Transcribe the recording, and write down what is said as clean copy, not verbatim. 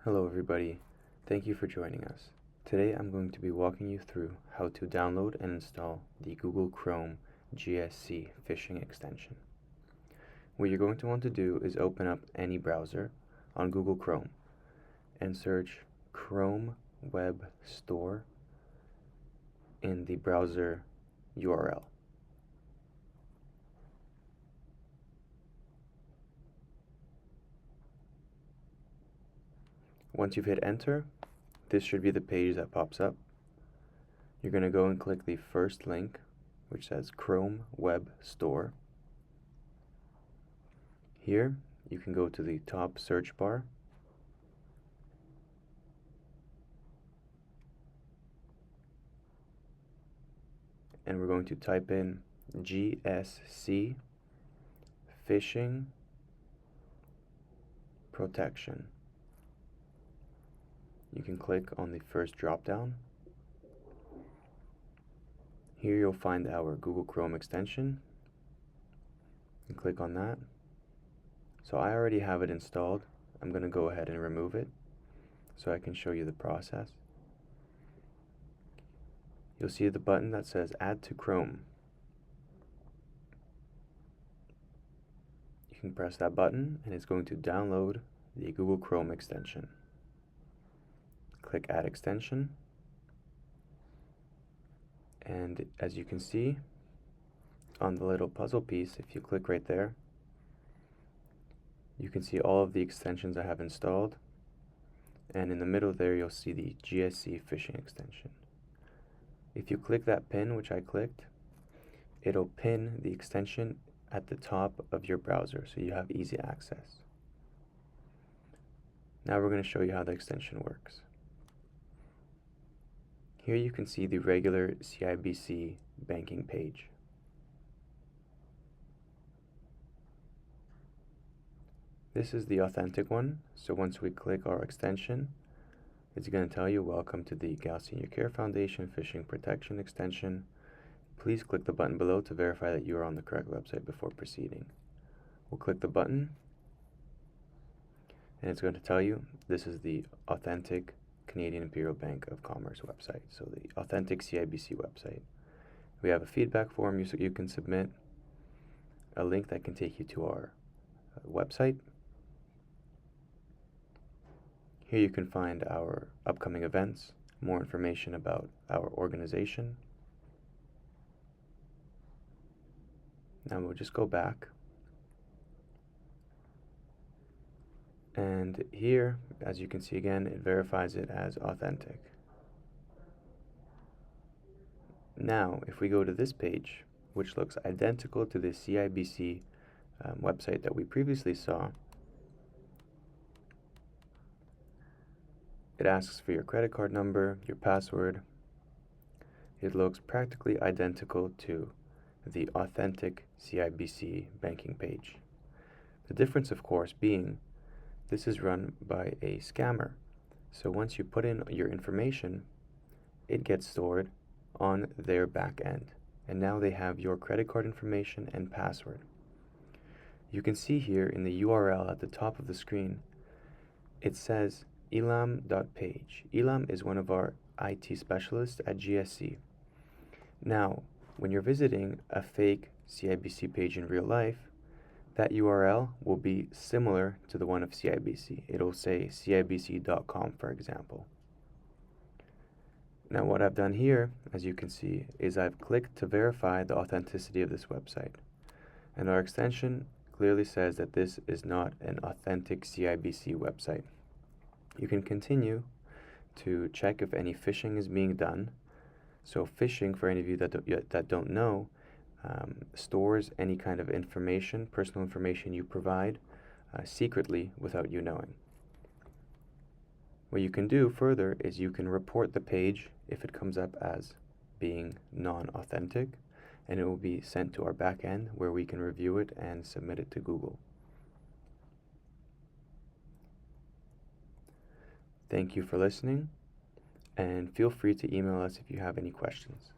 Hello everybody, thank you for joining us. Today I'm going to be walking you through how to download and install the Google Chrome GSC phishing extension. What you're going to want to do is open up any browser on Google Chrome and search Chrome Web Store in the browser URL. Once you've hit enter, this should be the page that pops up. You're going to go and click the first link, which says Chrome Web Store. Here, you can go to the top search bar and we're going to type in GSC Phishing Protection. You can click on the first drop-down. Here you'll find our Google Chrome extension. And click on that. So I already have it installed. I'm going to go ahead and remove it so I can show you the process. You'll see the button that says Add to Chrome. You can press that button and it's going to download the Google Chrome extension. Click Add Extension, and as you can see on the little puzzle piece, if you click right there, you can see all of the extensions I have installed, and in the middle there you'll see the GSC phishing extension. If you click that pin, which I clicked, it'll pin the extension at the top of your browser so you have easy access. Now we're going to show you how the extension works. Here you can see the regular CIBC banking page. This is the authentic one, so once we click our extension, it's going to tell you, welcome to the Gal Senior Care Foundation Phishing Protection Extension. Please click the button below to verify that you are on the correct website before proceeding. We'll click the button, and it's going to tell you this is the authentic Canadian Imperial Bank of Commerce website, so the authentic CIBC website. We have a feedback form so you can submit, a link that can take you to our website. Here you can find our upcoming events, more information about our organization. Now we'll just go back. And here, as you can see again, it verifies it as authentic. Now, if we go to this page, which looks identical to the CIBC website that we previously saw, it asks for your credit card number, your password. It looks practically identical to the authentic CIBC banking page. The difference, of course, being this is run by a scammer. So once you put in your information, it gets stored on their back end. And now they have your credit card information and password. You can see here in the URL at the top of the screen, it says elam.page. Elam is one of our IT specialists at GSC. Now, when you're visiting a fake CIBC page in real life, that URL will be similar to the one of CIBC. It'll say cibc.com, for example. Now what I've done here, as you can see, is I've clicked to verify the authenticity of this website. And our extension clearly says that this is not an authentic CIBC website. You can continue to check if any phishing is being done. So phishing, for any of you that don't know, stores any kind of information, personal information you provide secretly without you knowing. What you can do further is you can report the page if it comes up as being non-authentic, and it will be sent to our back end where we can review it and submit it to Google. Thank you for listening, and feel free to email us if you have any questions.